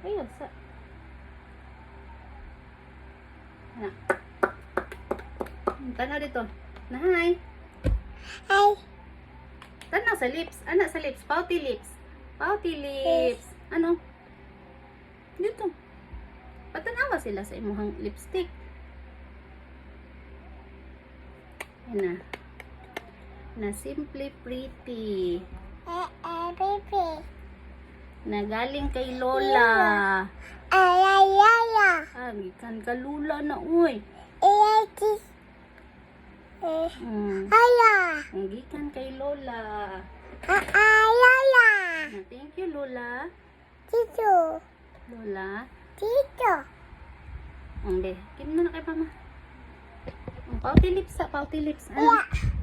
Kayo sa... Ano? Tanaw dito. Na, hi. Hi. Tanaw sa lips. Anak sa lips. Pouty lips. Pouty lips. Ano? Dito. Patanawa sila sa imuhang lipstick. Yan na. Na Simply Pretty. Baby. Na galing kay Lola. Ayayaya. Gikan ka Lola na, uy. Ayayati. Aya. Gikan kay Lola. Ayaya. Thank you, Lola. Tito. Lola. Tito. Hindi. Kim na kay mama. Pouty lips sa pouty lips. Ano? Yeah.